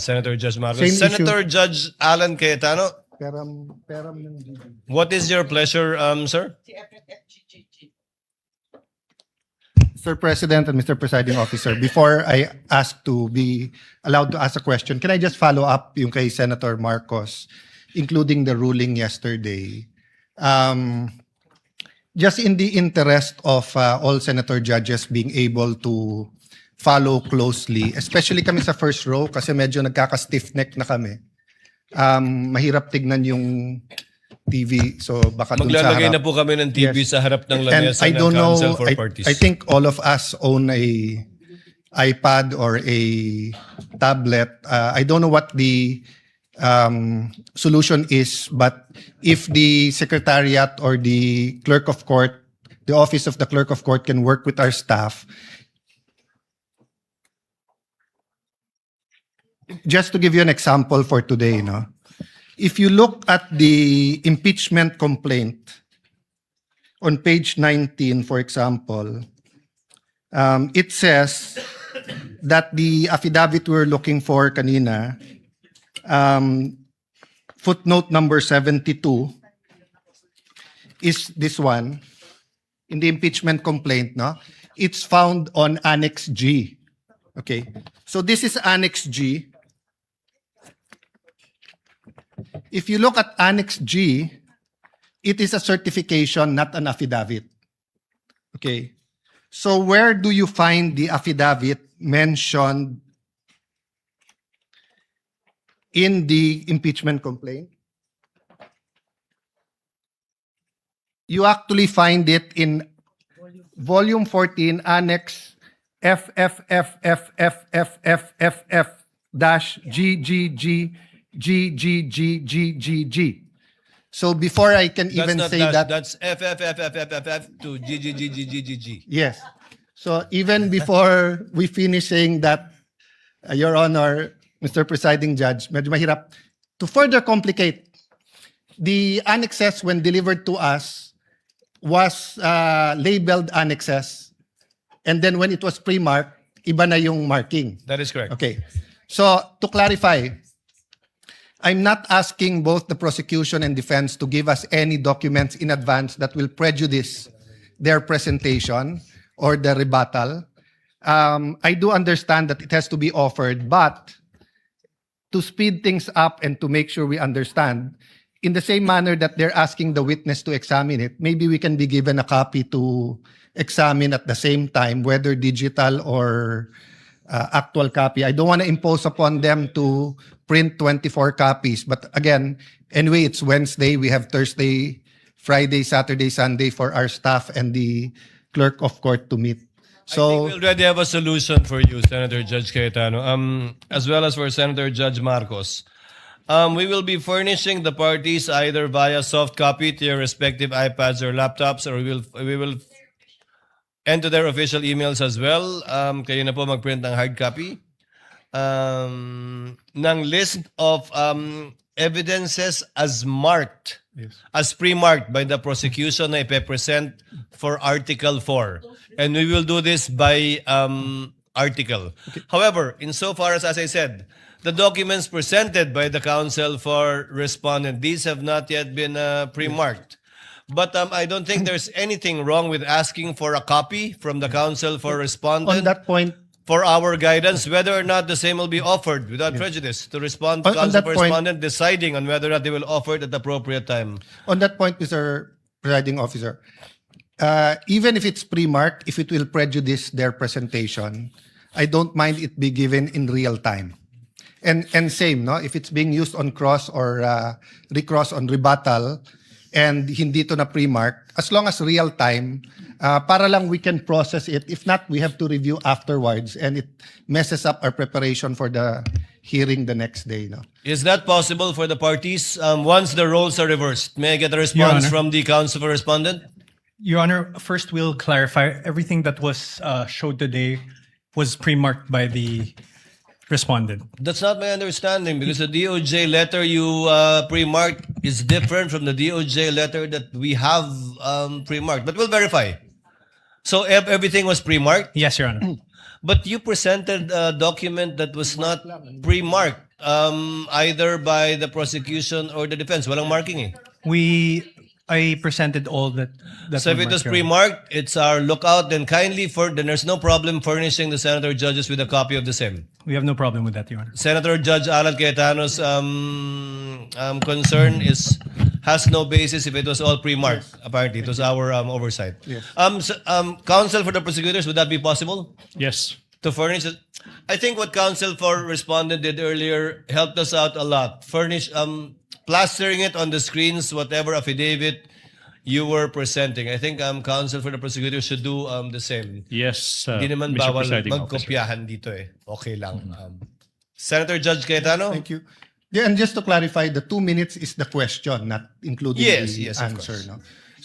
Senator Judge Marcos. Same Senator Judge Alan Cayetano, Peram ng GG. what is your pleasure, sir? Mr. President and Mr. Presiding Officer, before I ask to be allowed to ask a question, can I just follow up yung kay Senator Marcos, including the ruling yesterday? Just in the interest of all Senator judges being able to follow closely, especially kami sa first row kasi medyo nagkaka-stiff neck na kami. Mahirap tignan yung TV, so baka dun sa Maglalagay harap. na po kami ng TV Yes. sa harap ng And lamesa I ng don't know, Council for Parties. I think all of us own a iPad or a tablet. I don't know what the solution is, but if the Secretariat or the Clerk of Court, the Office of the Clerk of Court can work with our staff. Just to give you an example for today, no? If you look at the impeachment complaint on page 19, for example, it says that the affidavit we're looking for kanina, footnote number 72, is this one. In the impeachment complaint, no? It's found on Annex G. Okay. So this is Annex G. If you look at Annex G, it is a certification, not an affidavit. Okay. So where do you find the affidavit mentioned in the impeachment complaint? You actually find it in Volume 14, Annex FFFFFFFF-GGGGGGGG. So before I can even That's not say dash, that, that's FFFFFFF to GGGGGG. yes. So even before we finish saying that, Your Honor, Mr. Presiding Judge, medyo mahirap. To further complicate, the annexes when delivered to us was labeled annexes. And then when it was pre-marked, iba na yung marking. That is correct. Okay. So to clarify, I'm not asking both the prosecution and defense to give us any documents in advance that will prejudice their presentation or the rebuttal. I do understand that it has to be offered, but to speed things up and to make sure we understand, in the same manner that they're asking the witness to examine it, maybe we can be given a copy to examine at the same time, whether digital or actual copy. I don't want to impose upon them to print 24 copies. But again, anyway, it's Wednesday. We have Thursday, Friday, Saturday, Sunday for our staff and the clerk of court to meet. I So think we already have a solution for you, Senator Judge Cayetano, as well as for Senator Judge Marcos. We will be furnishing the parties either via soft copy to your respective iPads or laptops, or we will enter their official emails as well. Kayo na po mag-print ng hard copy ng list of evidences as marked, as pre-marked by the prosecution na ipe-present for Article 4. And we will do this by article. However, insofar as I said, the documents presented by the counsel for respondent, these have not yet been pre-marked. But I don't think there's anything wrong with asking for a copy from the counsel for on respondent that point, for our guidance, whether or not the same will be offered without prejudice to respond to On counsel that for point- respondent, deciding on whether or not they will offer it at the appropriate time. on that point, Mr. Presiding Officer, even if it's pre-marked, if it will prejudice their presentation, I don't mind it be given in real time. And same, no? If it's being used on cross or recross on rebuttal, and hindi to na pre-mark, as long as real time, para lang we can process it. If not, we have to review afterwards, and it messes up our preparation for the hearing the next day. No? Is that possible for the parties once the roles are reversed? May I get a response Honor. from the counsel for respondent? Your Honor, first we'll clarify everything that was showed today was pre-marked by the respondent. That's not my understanding, because the DOJ letter you pre-marked is different from the DOJ letter that we have pre-marked. But we'll verify. So everything was pre-marked? Yes, Your Honor. But you presented a document that was not pre-marked, either by the prosecution or the defense. Walang marking eh. I presented all that. So if it was pre-marked, it's our lookout. Then then there's no problem furnishing the senator judges with a copy of the same. We have no problem with that, Your Honor. Senator Judge Alan Cayetano's concern has no basis if it was all pre-marked. Apparently, it was our oversight. Yes. Counsel for the prosecutors, would that be possible Yes. to furnish it? I think what counsel for respondent did earlier helped us out a lot. Plastering it on the screens, whatever affidavit you were presenting. I think counsel for the prosecutors should do the same. Yes, Hindi naman Mr. bawal Presiding Officer. magkopyahan dito eh. Okay lang. Senator Judge Cayetano? Thank you. Yeah, and just to clarify, the 2 minutes is the question, not including Yes, the yes, of answer. course. No?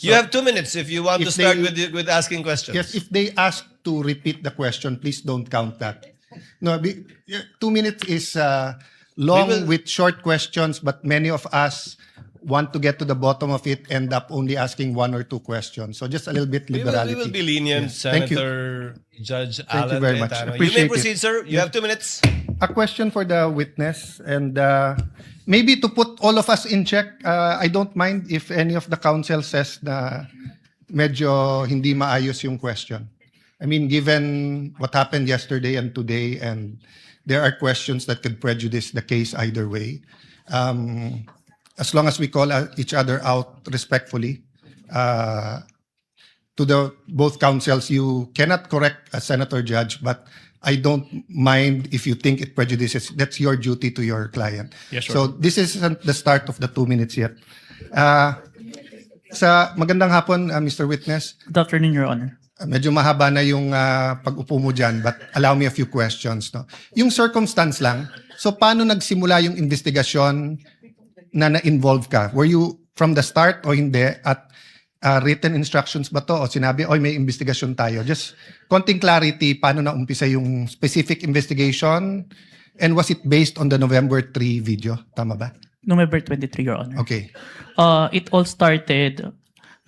You have 2 minutes if you want to if start they- with asking questions. Yes, if they ask to repeat the question, please don't count that. No, 2 minutes is long We will- with short questions, but many of us want to get to the bottom of it, end up only asking 1 or 2 questions. So just a little bit we liberality. will be lenient, Yes. Thank you. Senator Judge Thank you Alan very much. Cayetano. You Appreciate may it. proceed, sir. You have 2 minutes. A question for the witness, and maybe to put all of us in check, I don't mind if any of the counsel says na medyo hindi maayos yung question. I mean, given what happened yesterday and today, and there are questions that could prejudice the case either way. As long as we call each other out respectfully, to the both counsels, you cannot correct a senator judge, but I don't mind if you think it prejudices. That's your duty to your client. Yes, sir. So this isn't the start of the 2 minutes yet. Sa magandang hapon, Mr. Witness. Good afternoon, Your Honor. Medyo mahaba na yung pag-upo mo dyan, but allow me a few questions. No? Yung circumstance lang, so paano nagsimula yung investigasyon na na-involve ka? Were you from the start o hindi? At written instructions ba to? O sinabi, oy, may investigasyon tayo. Just konting clarity, paano na-umpisa yung specific investigation? And was it based on the November 3 video? Tama ba? November 23, Your Honor. Okay. It all started,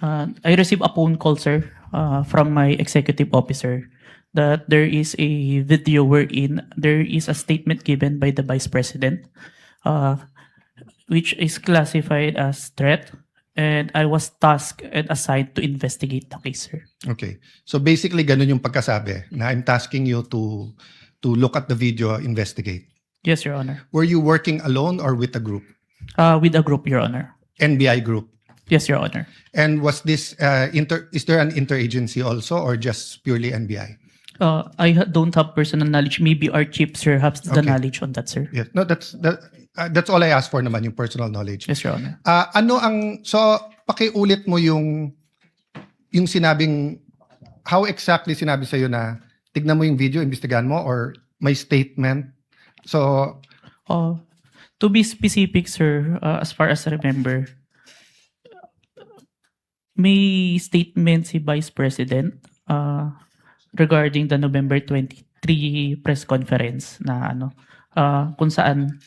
I received a phone call, sir, from my executive officer that there is a video wherein there is a statement given by the Vice President, which is classified as threat, and I was tasked and assigned to investigate the case, sir. Okay. So basically, ganun yung pagkasabi na I'm tasking you to look at the video, investigate. Yes, Your Honor. Were you working alone or with a group? With a group, Your Honor. NBI group. Yes, Your Honor. And was this is there an interagency also or just purely NBI? Don't have personal knowledge. Maybe our chief, sir, has the Okay. knowledge on that, sir. Yes. No, that's all I asked for naman, yung personal knowledge. Yes, Your Honor. So pakiulit mo yung sinabing, how exactly sinabi sa'yo na tignan mo yung video, imbestigahan mo, or may statement? So, To be specific, sir, as far as I remember, may statement si Vice President regarding the November 23 press conference na kung saan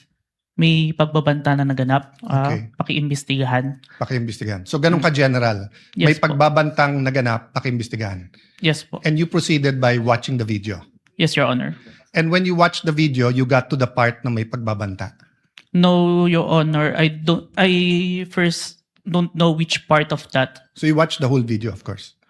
may pagbabanta na naganap, Okay. pakiimbestigahan. pakiimbestigahan. So, ganun ka-general. May Yes po. pagbabantang naganap, pakiimbestigahan. Yes po. And you proceeded by watching the video. Yes, Your Honor. And when you watched the video, you got to the part na may pagbabanta. No, Your Honor, I first don't know which part of that. So you watched the whole video, of course.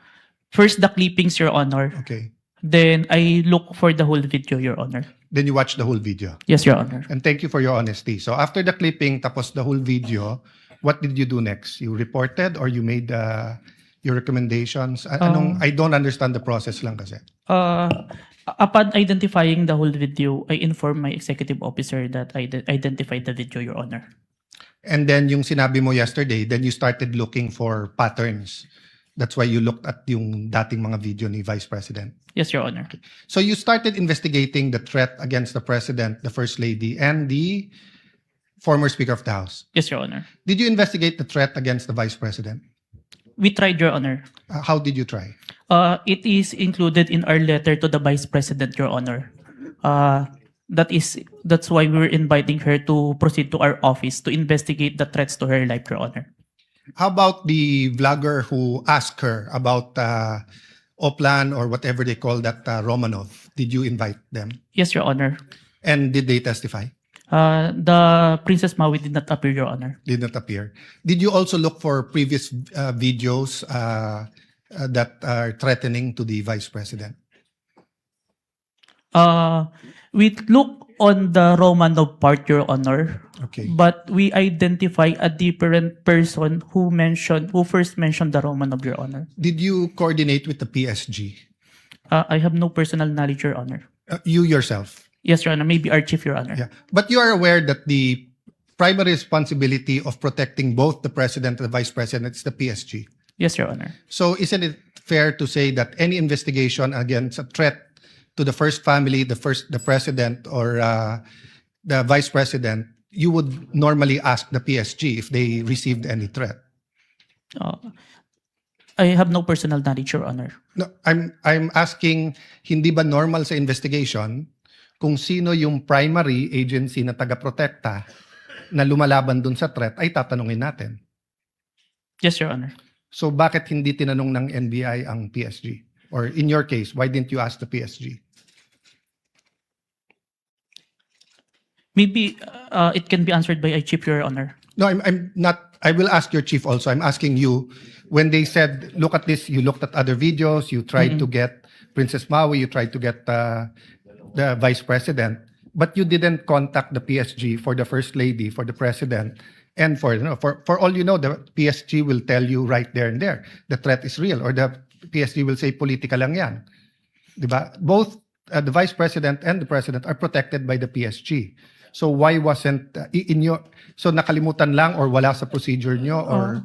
First, the clippings, Your Honor. Okay. Then, I look for the whole video, Your Honor. Then you watched the whole video. Yes, Your Honor. And thank you for your honesty. So after the clipping, tapos the whole video, what did you do next? You reported or you made your recommendations? I don't understand the process lang kasi. Upon identifying the whole video, I informed my executive officer that I identified the video, Your Honor. And then yung sinabi mo yesterday, then you started looking for patterns. That's why you looked at yung dating mga video ni Vice President. Yes, Your Honor. So you started investigating the threat against the President, the First Lady, and the former Speaker of the House. Yes, Your Honor. Did you investigate the threat against the Vice President? We tried, Your Honor. How did you try? It is included in our letter to the Vice President, Your Honor. That's why we were inviting her to proceed to our office to investigate the threats to her life, Your Honor. How about the vlogger who asked her about Oplan or whatever they call that Romanov, did you invite them? Yes, Your Honor. And did they testify? The Princess Maui did not appear, Your Honor. Did not appear. Did you also look for previous videos that are threatening to the Vice President? We look on the Romanov part, Your Honor, Okay. but we identify a different person who first mentioned the Romanov, Your Honor. Did you coordinate with the PSG? I have no personal knowledge, Your Honor. You yourself? Yes, Your Honor. Maybe our chief, Your Honor. Yeah. But you are aware that the primary responsibility of protecting both the President and the Vice President is the PSG. Yes, Your Honor. So isn't it fair to say that any investigation against a threat to the first family, the president or the vice president, you would normally ask the PSG if they received any threat? I have no personal knowledge, Your Honor. No, I'm asking, hindi ba normal sa investigation kung sino yung primary agency na taga-protekta na lumalaban dun sa threat ay tatanungin natin. Yes, Your Honor. So bakit hindi tinanong ng NBI ang PSG? Or in your case, why didn't you ask the PSG? Maybe it can be answered by a chief, Your Honor. No, I'm not. I will ask your chief also. I'm asking you, when they said, look at this, you looked at other videos, you tried to get Princess Maui, you tried to get the vice president, but you didn't contact the PSG for the first lady, for the president, and for all you know, the PSG will tell you right there and there, the threat is real, or the PSG will say, politika lang yan. Diba? Both the vice president and the president are protected by the PSG. So why wasn't so nakalimutan lang or wala sa procedure nyo or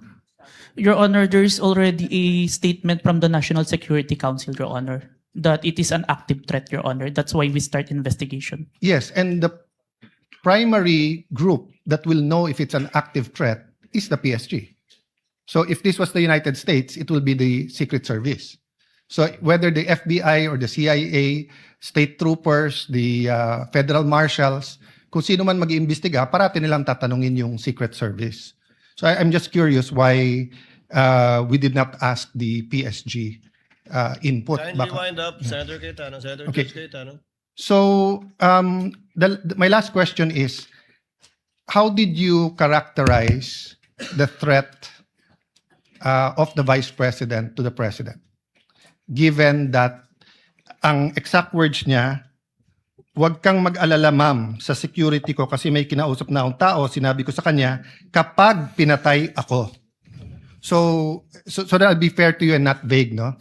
Your Honor, there is already a statement from the National Security Council, Your Honor, that it is an active threat, Your Honor. That's why we start investigation. yes, and the primary group that will know if it's an active threat is the PSG. So if this was the United States, it will be the Secret Service. So whether the FBI or the CIA, state troopers, the federal marshals, kung sino man mag-iimbestiga, parati nilang tatanungin yung Secret Service. So I'm just curious why we did not ask the PSG input. Kindly wind up, Senator Cayetano. Senator Okay. Judge Cayetano. So my last question is, how did you characterize the threat of the Vice President to the President? Given that ang exact words niya, huwag kang mag-alala ma'am sa security ko kasi may kinausap na akong tao, sinabi ko sa kanya, kapag pinatay ako. So that I'll be fair to you and not vague, no?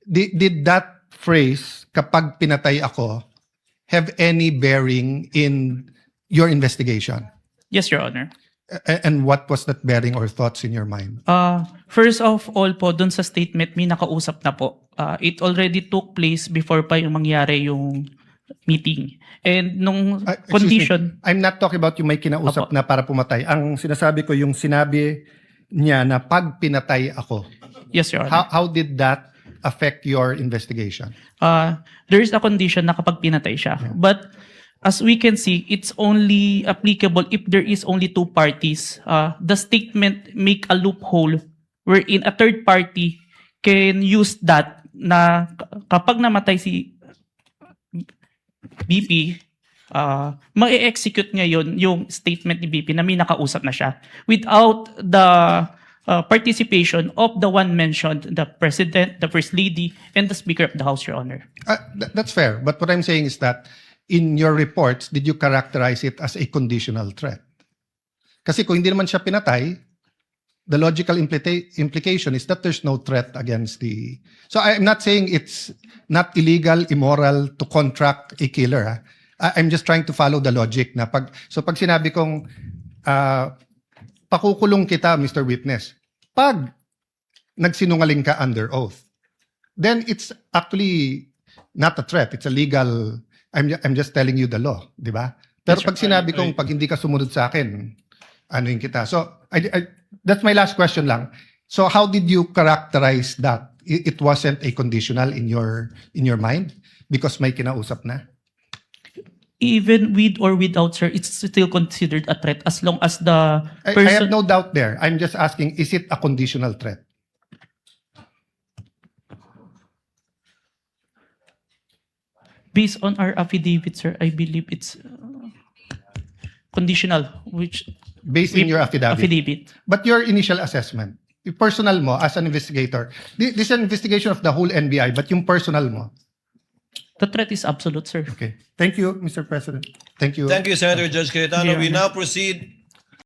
Did that phrase, kapag pinatay ako, have any bearing in your investigation? Yes, Your Honor. And what was that bearing or thoughts in your mind? First of all po, dun sa statement, may nakausap na po. It already took place before pa yung mangyari yung meeting. And nung Excuse me, condition, I'm not talking about yung may kinausap Opo. na para pumatay. Ang sinasabi ko yung sinabi niya na pag pinatay ako. yes, Your Honor. How did that affect your investigation? There is a condition na kapag pinatay siya. But as we can see, it's only applicable if there is only two parties. The statement make a loophole wherein a third party can use that na kapag namatay si BP, ma-execute ngayon yung statement ni BP na may nakausap na siya without the participation of the one mentioned, the President, the First Lady, and the Speaker of the House, Your Honor. That's fair. But what I'm saying is that in your reports, did you characterize it as a conditional threat? Kasi kung hindi naman siya pinatay, the logical implication is that there's no threat against the... So I'm not saying it's not illegal, immoral to contract a killer. I'm just trying to follow the logic na pag sinabi kong pakukulong kita, Mr. Witness, pag nagsinungaling ka under oath, then it's actually not a threat. It's a legal... I'm just telling you the law, di ba? Pero Yes, pag sinabi kong pag hindi ka sumunod sa akin, anuin kita. So that's my last question lang. So how did you characterize that? It wasn't a conditional in your mind because may kinausap na? Even with or without, sir, it's still considered a threat as long as the I person... have no doubt there. I'm just asking, is it a conditional threat? Based on our affidavit, sir, I believe it's conditional, which Based in your affidavit. But your initial assessment, yung personal mo as an investigator, this is an investigation of the whole NBI, but yung personal mo. the threat is absolute, sir. Okay. Thank you, Mr. President. Thank you. Thank you, Senator Judge Cayetano. Yeah. We now proceed